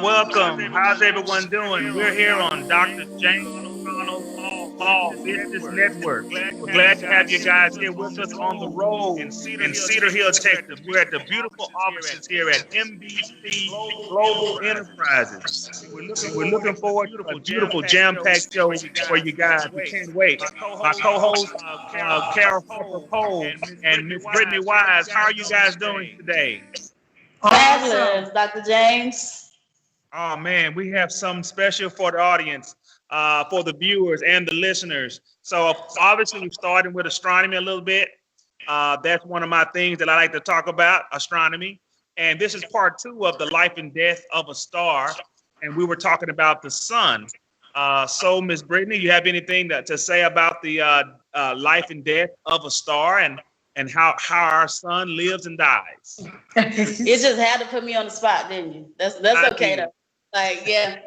Welcome. How's everyone doing? We're here on Dr. James McConnell's Business Network. We're glad to have you guys here with us on the road in Cedar Hill, Texas. We're at the beautiful offices here at MBC Global Enterprises. We're looking forward to a beautiful jam-packed show for you guys. We can't wait. My co-host, Carol Harper Cole and Miss Brittany Wise. How are you guys doing today? Fabulous, Dr. James. Oh man, we have something special for the audience, for the viewers and the listeners. So obviously we're starting with astronomy a little bit. That's one of my things that I like to talk about, astronomy. And this is part 2 of the life and death of a star. And we were talking about the sun. So Miss Brittany, you have anything to say about the life and death of a star and how our sun lives and dies? You just had to put me on the spot, didn't you? That's okay though. Like, yeah,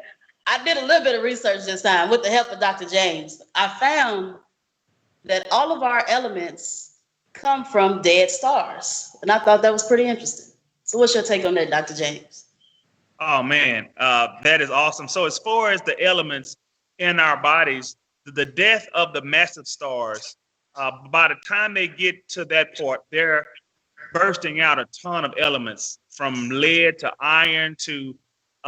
I did a little bit of research this time with the help of Dr. James. I found that all of our elements come from dead stars, and I thought that was pretty interesting. So what's your take on that, Dr. James? Oh man, that is awesome. So as far as the elements in our bodies, the death of the massive stars, by the time they get to that part, they're bursting out a ton of elements, from lead to iron to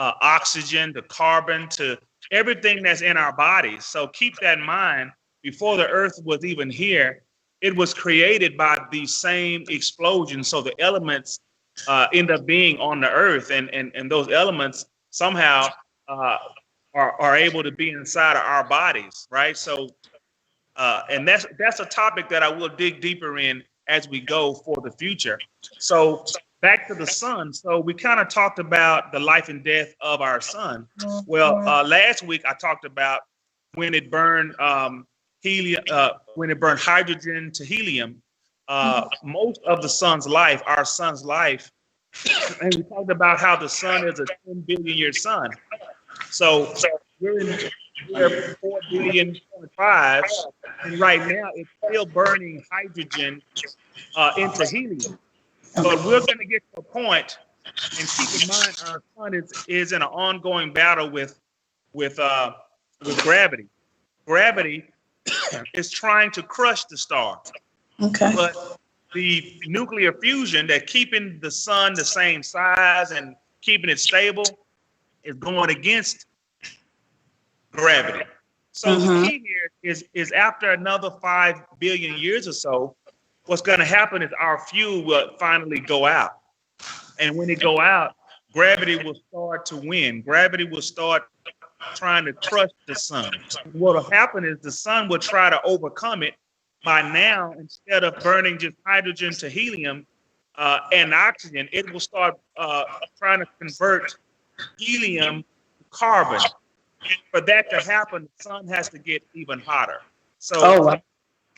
oxygen to carbon to everything that's in our bodies. So keep that in mind. Before the earth was even here, it was created by the same explosion. So the elements end up being on the earth, and those elements somehow are able to be inside of our bodies, right? So and that's a topic that I will dig deeper in as we go for the future. So back to the sun. So we kind of talked about the life and death of our sun. Well, last week I talked about when it burned helium, when it burned hydrogen to helium. Most of the sun's life, our sun's life, and we talked about how the sun is a 10 billion year sun. So we're in year 4 billion 25, and right now it's still burning hydrogen into helium. But we're going to get to a point, and keep in mind our sun is in an ongoing battle with gravity. Gravity is trying to crush the star. Okay. But the nuclear fusion that keeping the sun the same size and keeping it stable is going against gravity. So the key here is after another 5 billion years or so, what's going to happen is our fuel will finally go out. And when it go out, gravity will start to win. Gravity will start trying to crush the sun. What will happen is the sun will try to overcome it. By now, instead of burning just hydrogen to helium and oxygen, it will start trying to convert helium to carbon. For that to happen, the sun has to get even hotter. So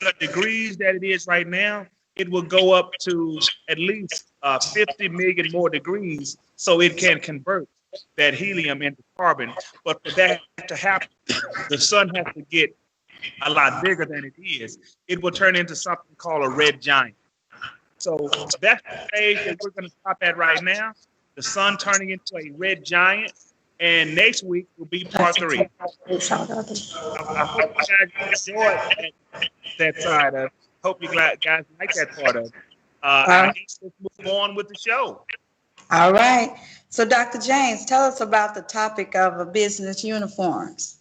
the degrees that it is right now, it will go up to at least 50 million more degrees so it can convert that helium into carbon. But for that to happen, the sun has to get a lot bigger than it is. It will turn into something called a red giant. So that's the stage that we're going to stop at right now. The sun turning into a red giant. And next week will be part 3. I hope you guys enjoyed that side of it. Hope you guys like that part of it. Let's move on with the show. All right. So, Dr. James, tell us about the topic of business uniforms.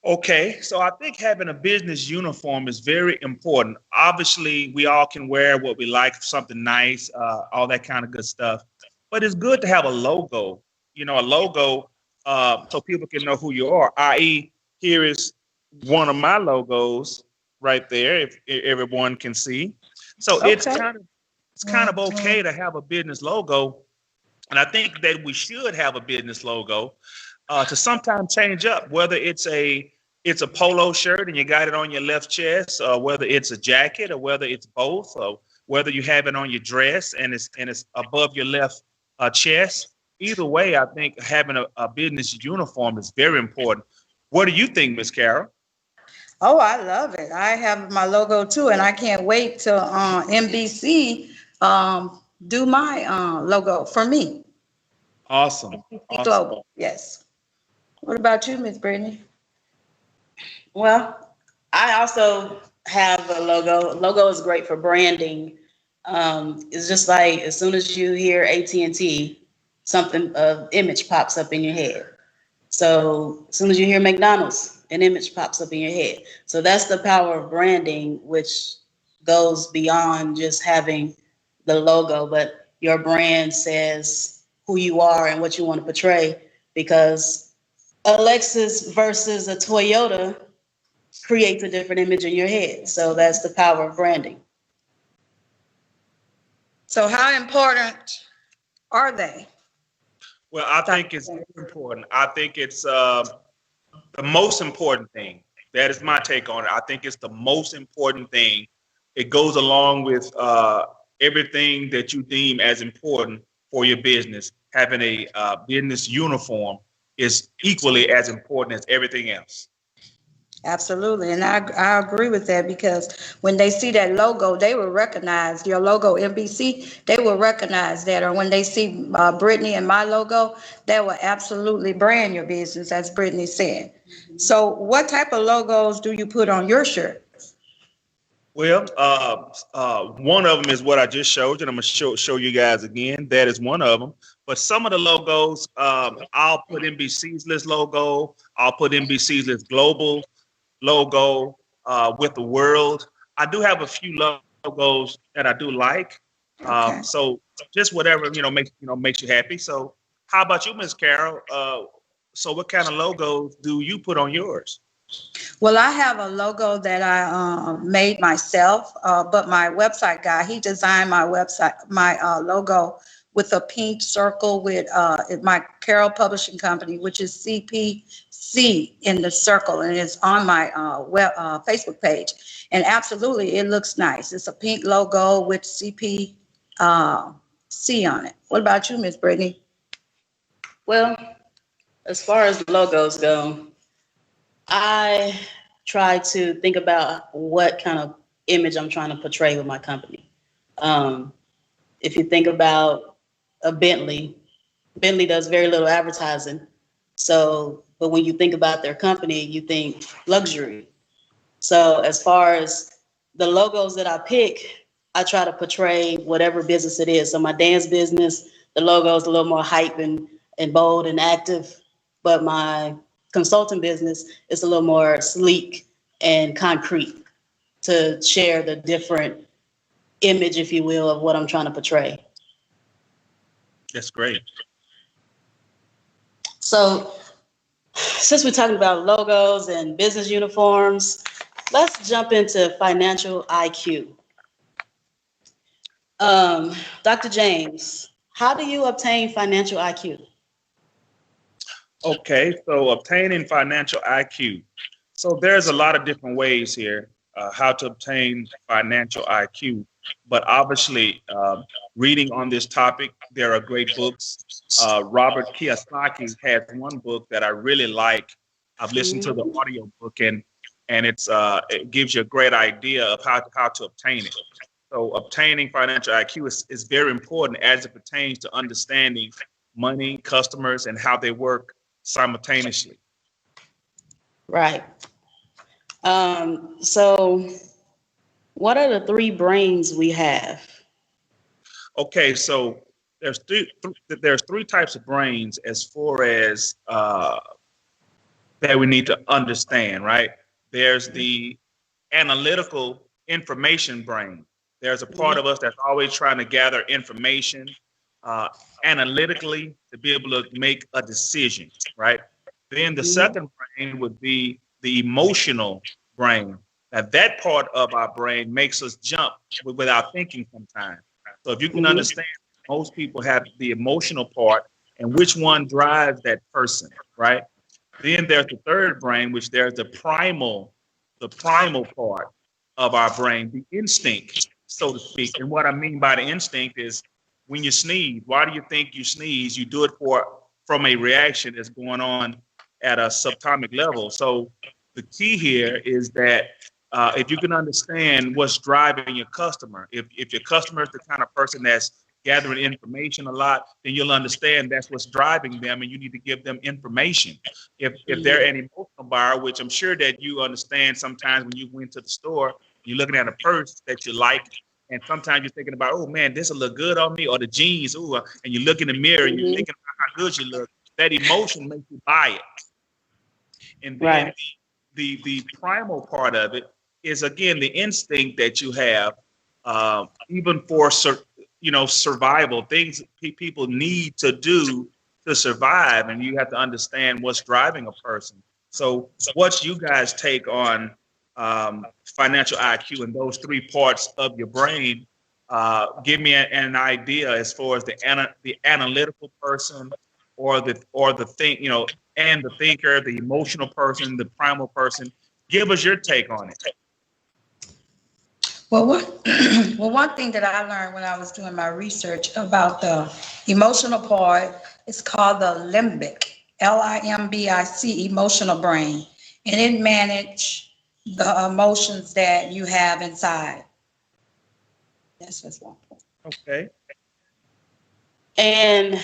Okay, so I think having a business uniform is very important. Obviously, we all can wear what we like, something nice, all that kind of good stuff. But it's good to have a logo. You know, a logo, so people can know who you are, i.e. here is one of my logos right there, if everyone can see. So it's kind of okay to have a business logo. And I think that we should have a business logo to sometimes change up, whether it's a polo shirt and you got it on your left chest, or whether it's a jacket, or whether it's both, or whether you have it on your dress and it's above your left chest. Either way, I think having a business uniform is very important. What do you think, Ms. Carol? Oh, I love it. I have my logo too, and I can't wait till MBC do my logo for me. Awesome. MBC Awesome. Global, yes. What about you, Miss Brittany? Well, I also have a logo. Logo is great for branding. It's just like as soon as you hear AT&T, something image pops up in your head. So as soon as you hear McDonald's, an image pops up in your head. So that's the power of branding, which goes beyond just having the logo, but your brand says who you are and what you want to portray. Because a Lexus versus a Toyota creates a different image in your head. So that's the power of branding. So how important are they? Well, I think it's very important. I think it's the most important thing. That is my take on it. I think it's the most important thing. It goes along with everything that you deem as important for your business. Having a business uniform is equally as important as everything else. Absolutely, and I agree with that because when they see that logo, they will recognize your logo, MBC. They will recognize that, or when they see Brittany and my logo, they will absolutely brand your business, as Brittany said. So, what type of logos do you put on your shirt? Well, one of them is what I just showed you, and I'm gonna show you guys again. That is one of them. But some of the logos, I'll put NBC's list logo. I'll put NBC's list global logo with the world. I do have a few logos that I do like. Okay. So just whatever makes you happy. So how about you, Miss Carol? So what kind of logos do you put on yours? Well, I have a logo that I made myself, but my website guy, he designed my website, my logo with a pink circle with my Carol Publishing Company, which is CPC in the circle, and it's on my Facebook page. And absolutely, it looks nice. It's a pink logo with CPC on it. What about you, Miss Brittany? Well, as far as logos go, I try to think about what kind of image I'm trying to portray with my company. Um, if you think about a Bentley does very little advertising. So, but when you think about their company, you think luxury. So, as far as the logos that I pick, I try to portray whatever business it is. So, my dance business, the logo is a little more hype and bold and active, but my consulting business is a little more sleek and concrete to share the different image, if you will, of what I'm trying to portray. That's great. So, since we're talking about logos and business uniforms, let's jump into financial IQ. Dr. James, how do you obtain financial IQ? Okay, so obtaining financial IQ. So there's a lot of different ways here how to obtain financial IQ, but obviously reading on this topic, there are great books. Robert Kiyosaki has one book that I really like. I've listened to the audio book and it gives you a great idea of how to obtain it. So obtaining financial IQ is very important as it pertains to understanding money, customers, and how they work simultaneously. Right. So what are the three brains we have? Okay, so there's three types of brains as far as that we need to understand, right? There's the analytical information brain. There's a part of us that's always trying to gather information analytically to be able to make a decision, right? Then the second brain would be the emotional brain. Now that part of our brain makes us jump without thinking sometimes. So if you can understand, most people have the emotional part and which one drives that person, right? Then there's the third brain, which there's the primal part of our brain, the instinct, so to speak. And what I mean by the instinct is when you sneeze, why do you think you sneeze? You do it from a reaction that's going on at a subatomic level. So the key here is that if you can understand what's driving your customer, if your customer is the kind of person that's gathering information a lot, then you'll understand that's what's driving them, and you need to give them information. If they're an emotional buyer, which I'm sure that you understand, sometimes when you went to the store, you're looking at a purse that you like, and sometimes you're thinking about, oh man, this will look good on me, or the jeans, ooh, and you look in the mirror and you're thinking about how good you look. That emotion makes you buy it. And then the primal part of it is, again, the instinct that you have, even for survival, things people need to do to survive, and you have to understand what's driving a person. So what's you guys take on financial IQ and those three parts of your brain? Give me an idea as far as the analytical person, or the think, and the thinker, the emotional person, the primal person. Give us your take on it. Well, one thing that I learned when I was doing my research about the emotional part is called the limbic, LIMBIC, emotional brain, and it manages the emotions that you have inside. That's just one point. Okay. And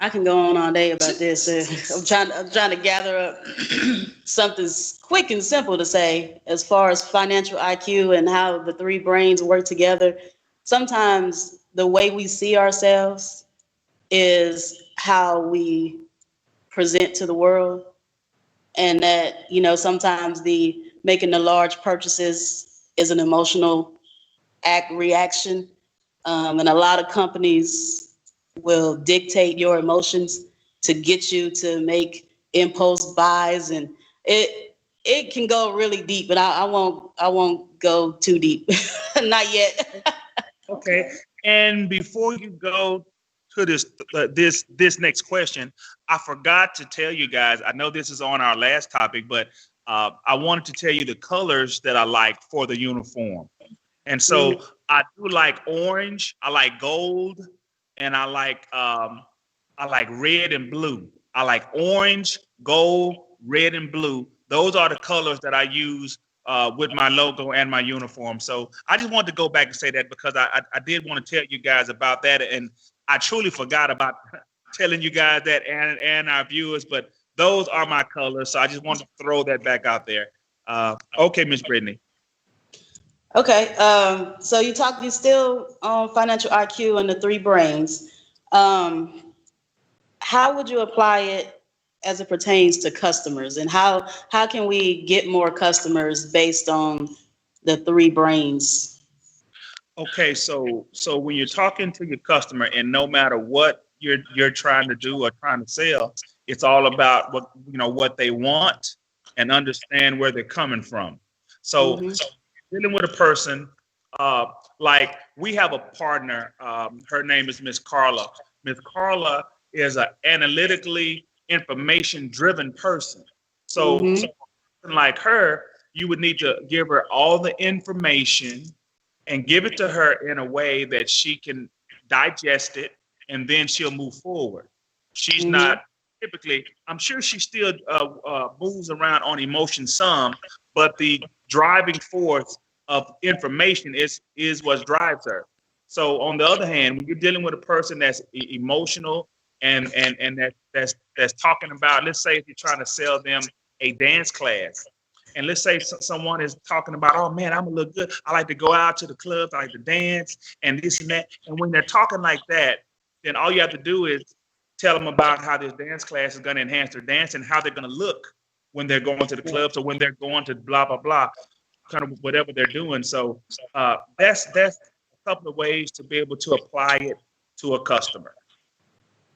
I can go on all day about this. I'm trying to gather up something quick and simple to say as far as financial IQ and how the three brains work together. Sometimes the way we see ourselves is how we present to the world, and that, sometimes the making the large purchases is an emotional reaction, and a lot of companies will dictate your emotions to get you to make impulse buys, and it can go really deep, but I won't go too deep. Not yet. Okay. And before you go to this next question, I forgot to tell you guys, I know this is on our last topic, but I wanted to tell you the colors that I like for the uniform. And so I do like orange, I like gold, and I like red and blue. I like orange, gold, red, and blue. Those are the colors that I use with my logo and my uniform. So I just wanted to go back and say that, because I did want to tell you guys about that, and I truly forgot about telling you guys that and our viewers. But those are my colors, so I just wanted to throw that back out there. Okay, Miss Brittany. Okay, so you still on financial IQ and the three brains. How would you apply it as it pertains to customers, and how can we get more customers based on the three brains? Okay, so when you're talking to your customer, and no matter what you're trying to do or trying to sell, it's all about what they want, and understand where they're coming from. So dealing with a person, like we have a partner, her name is Miss Carla. Miss Carla is an analytically information-driven person. So like her, you would need to give her all the information and give it to her in a way that she can digest it, and then she'll move forward. She's not typically, I'm sure she still moves around on emotion some, but the driving force of information is what drives her. So on the other hand, when you're dealing with a person that's emotional and that's talking about, let's say if you're trying to sell them a dance class, and let's say someone is talking about, oh man, I'm gonna look good, I like to go out to the clubs, I like to dance and this and that. And when they're talking like that, then all you have to do is tell them about how this dance class is going to enhance their dance, and how they're going to look when they're going to the clubs, or when they're going to blah blah blah, kind of whatever they're doing. So that's a couple of ways to be able to apply it to a customer.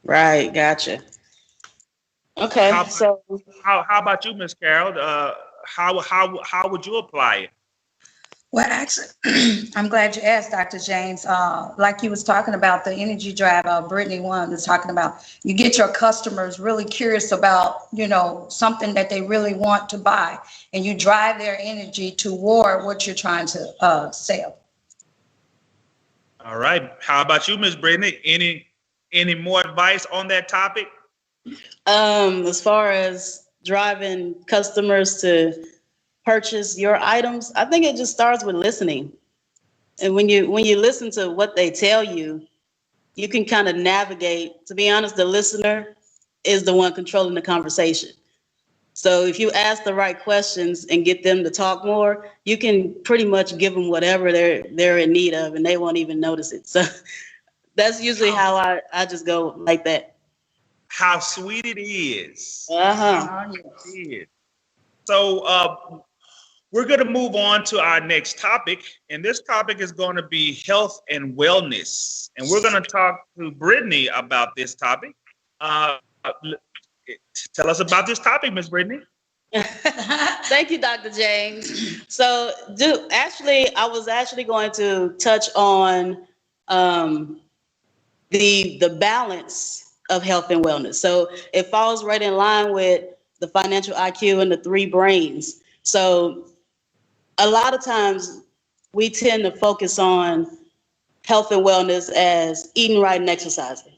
Right, gotcha. Okay, how about you, Miss Carol? How would you apply it? Well, actually, I'm glad you asked, Dr. James. Like you was talking about the energy drive, Brittany one was talking about, you get your customers really curious about, something that they really want to buy, and you drive their energy toward what you're trying to sell. All right. How about you, Miss Brittany? Any more advice on that topic? As far as driving customers to purchase your items, I think it just starts with listening. And when you listen to what they tell you, you can kind of navigate. To be honest, the listener is the one controlling the conversation. So if you ask the right questions and get them to talk more, you can pretty much give them whatever they're in need of, and they won't even notice it. So that's usually how I just go like that. How sweet it is. Uh-huh. It is. So we're going to move on to our next topic, and this topic is going to be health and wellness. And we're going to talk to Brittany about this topic. Tell us about this topic, Miss Brittany. Thank you, Dr. James. So, I was actually going to touch on the balance of health and wellness. So it falls right in line with the financial IQ and the 3 brains. So a lot of times we tend to focus on health and wellness as eating right and exercising.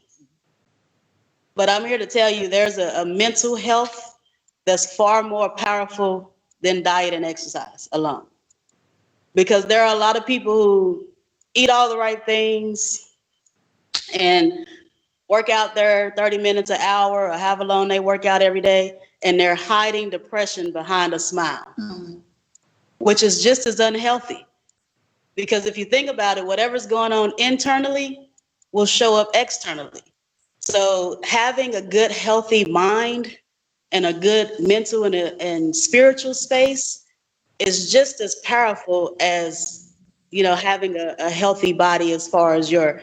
But I'm here to tell you there's a mental health that's far more powerful than diet and exercise alone. Because there are a lot of people who eat all the right things and work out there 30 minutes, an hour, or however long they work out every day, and they're hiding depression behind a smile, which is just as unhealthy. Because if you think about it, whatever's going on internally will show up externally. So having a good, healthy mind and a good mental and spiritual space is just as powerful as, having a healthy body as far as you're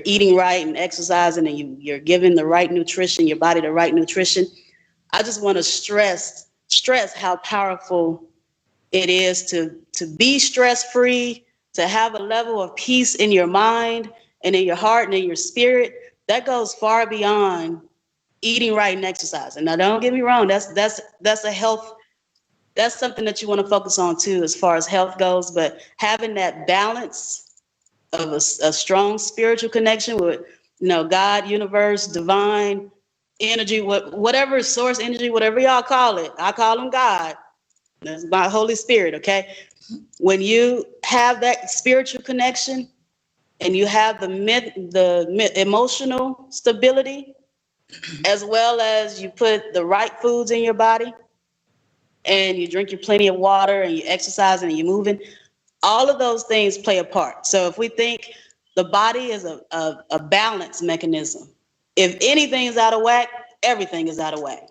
eating right and exercising and you're giving the right nutrition, your body the right nutrition. I just want to stress how powerful it is to be stress-free, to have a level of peace in your mind and in your heart and in your spirit. That goes far beyond eating right and exercising. Now, don't get me wrong. That's a health. That's something that you want to focus on too, as far as health goes. But having that balance of a strong spiritual connection with, God, universe, divine energy, whatever source energy, whatever y'all call it. I call them God. That's my Holy Spirit. Okay. When you have that spiritual connection and you have the emotional stability, as well as you put the right foods in your body and you drink your plenty of water and you exercise and you're moving, all of those things play a part. So if we think the body is a balance mechanism, if anything is out of whack, everything is out of whack.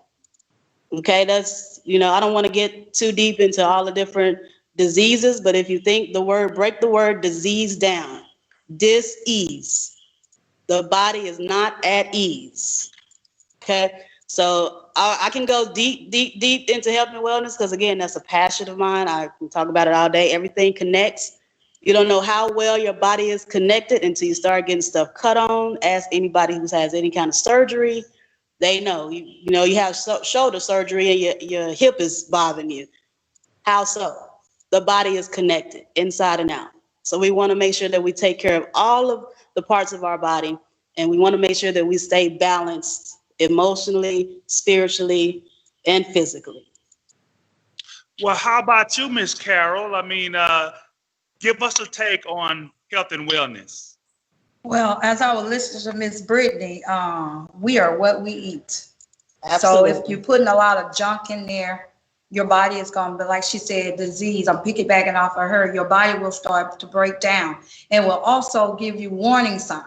Okay, that's, I don't want to get too deep into all the different diseases, but if you think break the word disease down, dis-ease. The body is not at ease. Okay, so I can go deep into health and wellness because, again, that's a passion of mine. I can talk about it all day. Everything connects. You don't know how well your body is connected until you start getting stuff cut on. Ask anybody who has any kind of surgery. They know. You have shoulder surgery and your hip is bothering you. How so? The body is connected inside and out. So we want to make sure that we take care of all of the parts of our body, and we want to make sure that we stay balanced emotionally, spiritually, and physically. Well, how about you, Miss Carol? I mean, give us a take on health and wellness. Well, as I was listening to Miss Brittany, we are what we eat. Absolutely. So if you're putting a lot of junk in there, your body is going to be, like she said, disease. I'm piggybacking off of her. Your body will start to break down and will also give you warning signs.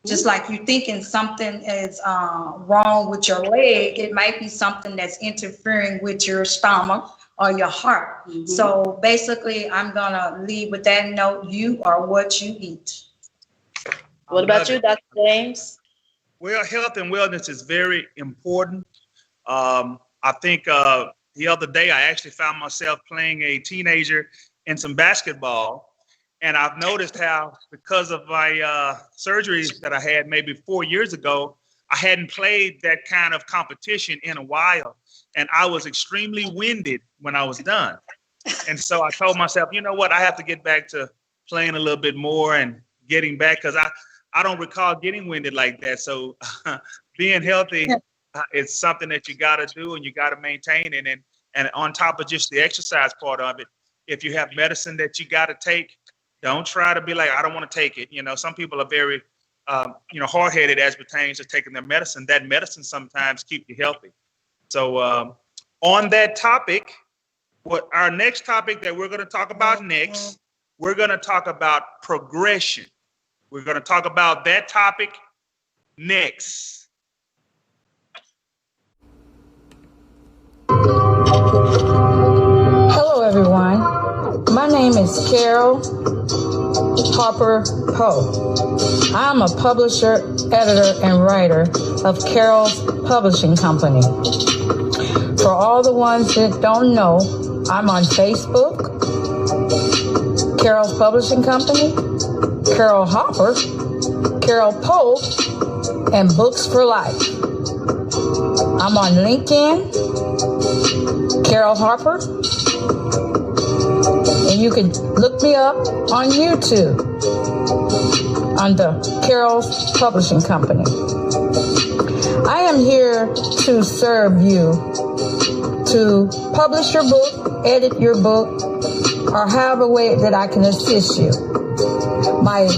Just like you're thinking something is wrong with your leg, it might be something that's interfering with your stomach or your heart. Mm-hmm. So basically, I'm going to leave with that note. You are what you eat. What about you, Dr. James? Well, health and wellness is very important. I think the other day I actually found myself playing a teenager in some basketball. And I've noticed how, because of my surgery that I had maybe 4 years ago, I hadn't played that kind of competition in a while. And I was extremely winded when I was done. And so I told myself, you know what, I have to get back to playing a little bit more and getting back, because I don't recall getting winded like that. So being healthy it's something that you got to do and you got to maintain. And on top of just the exercise part of it, if you have medicine that you got to take, don't try to be like, I don't want to take it. Some people are very, hard-headed as pertains to taking their medicine. That medicine sometimes keep you healthy. So on that topic, what our next topic that we're going to talk about next, we're going to talk about progression. We're going to talk about that topic next. Hello, everyone. My name is Carol Harper Poe. I'm a publisher, editor, and writer of Carol's Publishing Company. For all the ones that don't know, I'm on Facebook, Carol's Publishing Company, Carol Harper, Carol Poe, and Books for Life. I'm on LinkedIn, Carol Harper, and you can look me up on YouTube under Carol's Publishing Company. I am here to serve you, to publish your book, edit your book, or however way that I can assist you. My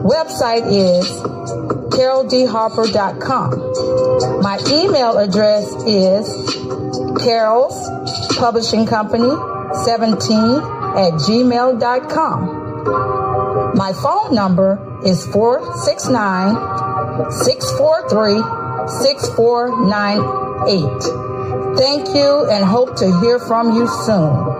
website is caroldharper.com. My email address is Carol's Publishing Company 17@gmail.com. My phone number is 469-643-6498. Thank you and hope to hear from you soon.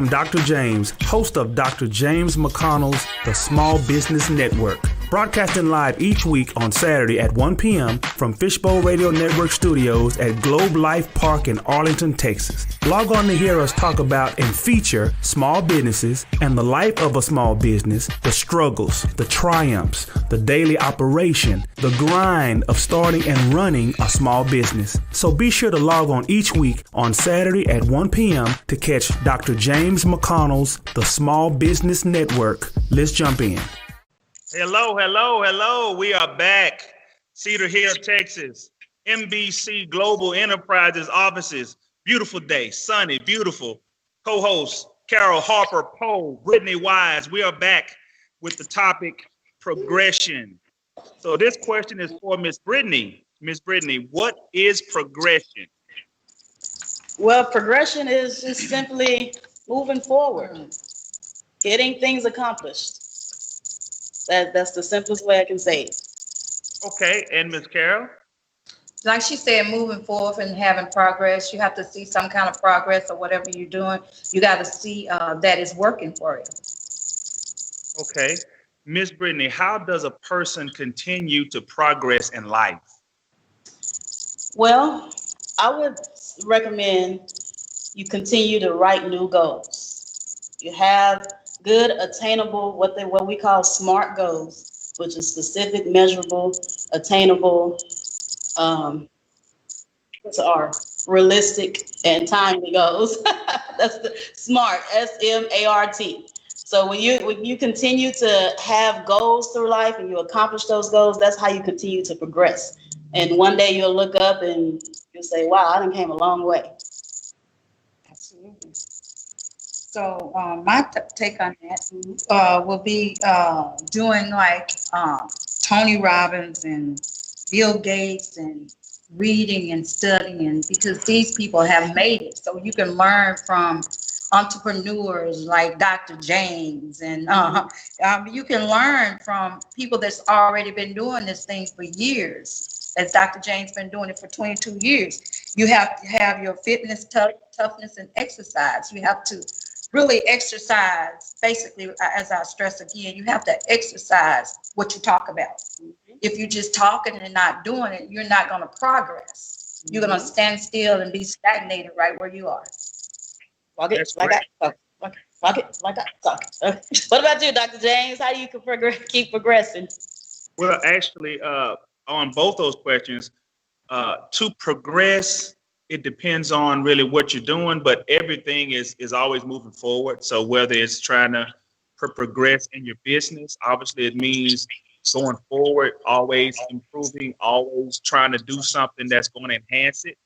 am Dr. James, host of Dr. James McConnell's The Small Business Network, broadcasting live each week on Saturday at 1 p.m. from Fishbowl Radio Network studios at Globe Life Park in Arlington, Texas. Log on to hear us talk about and feature small businesses and the life of a small business, the struggles, the triumphs, the daily operation, the grind of starting and running a small business. So be sure to log on each week on Saturday at 1 p.m. to catch Dr. James McConnell's The Small Business Network. Let's jump in. Hello, hello, hello. We are back. Cedar Hill, Texas. MBC Global Enterprises offices. Beautiful day, sunny, beautiful. Co-host Carol Harper Poe, Brittany Wise. We are back with the topic progression. So this question is for Miss Brittany. Miss Brittany, what is progression? Well, progression is just simply moving forward, getting things accomplished. That's the simplest way I can say it. Okay, and Miss Carol? Like she said, moving forward and having progress, you have to see some kind of progress or whatever you're doing. You got to see that it's working for you. Okay. Miss Brittany, how does a person continue to progress in life? Well, I would recommend you continue to write new goals. You have good, attainable, what we call SMART goals, which is specific, measurable, attainable, realistic, and timely goals. That's the SMART, SMART. So when you continue to have goals through life and you accomplish those goals, that's how you continue to progress. And one day you'll look up and you'll say, wow, I done came a long way. Absolutely. So my take on that will be doing like Tony Robbins and Bill Gates and reading and studying, because these people have made it. So you can learn from entrepreneurs like Dr. James, and you can learn from people that's already been doing this thing for years, as Dr. James been doing it for 22 years. You have to have your fitness, toughness, and exercise. You have to really exercise. Basically, as I stress again, you have to exercise what you talk about. Mm-hmm. If you're just talking and not doing it, you're not going to progress. Mm-hmm. You're going to stand still and be stagnated right where you are. Walk it like I talk. Walk it like I talk. What about you, Dr. James? How do you keep progressing? Well, actually, on both those questions, to progress, it depends on really what you're doing, but everything is always moving forward. So whether it's trying to progress in your business, obviously it means going forward, always improving, always trying to do something that's going to enhance it.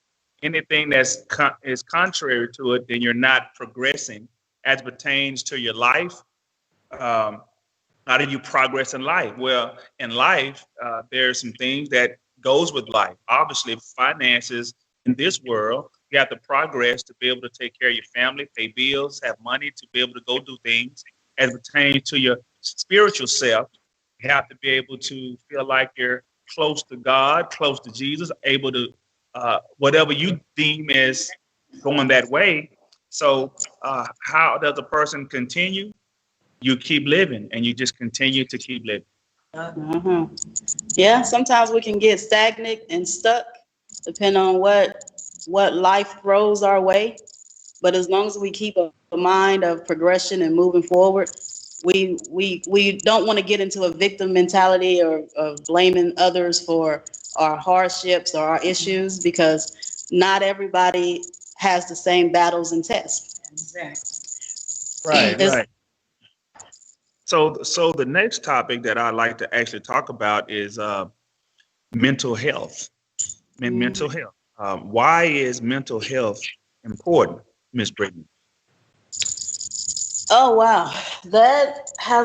Anything that's is contrary to it, then you're not progressing. As pertains to your life, how do you progress in life? Well, in life, there are some things that goes with life. Obviously, finances in this world, you have to progress to be able to take care of your family, pay bills, have money to be able to go do things. As pertains to your spiritual self, you have to be able to feel like you're close to God, close to Jesus, able to whatever you deem as going that way. So how does a person continue? You keep living, and you just continue to keep living. Uh-huh. Yeah, sometimes we can get stagnant and stuck, depending on what life throws our way. But as long as we keep a mind of progression and moving forward, we don't want to get into a victim mentality or of blaming others for our hardships or our issues, because not everybody has the same battles and tests. Exactly. Right. So the next topic that I'd like to actually talk about is mental health. Mental health. Why is mental health important, Ms. Brittany? Oh, wow. That has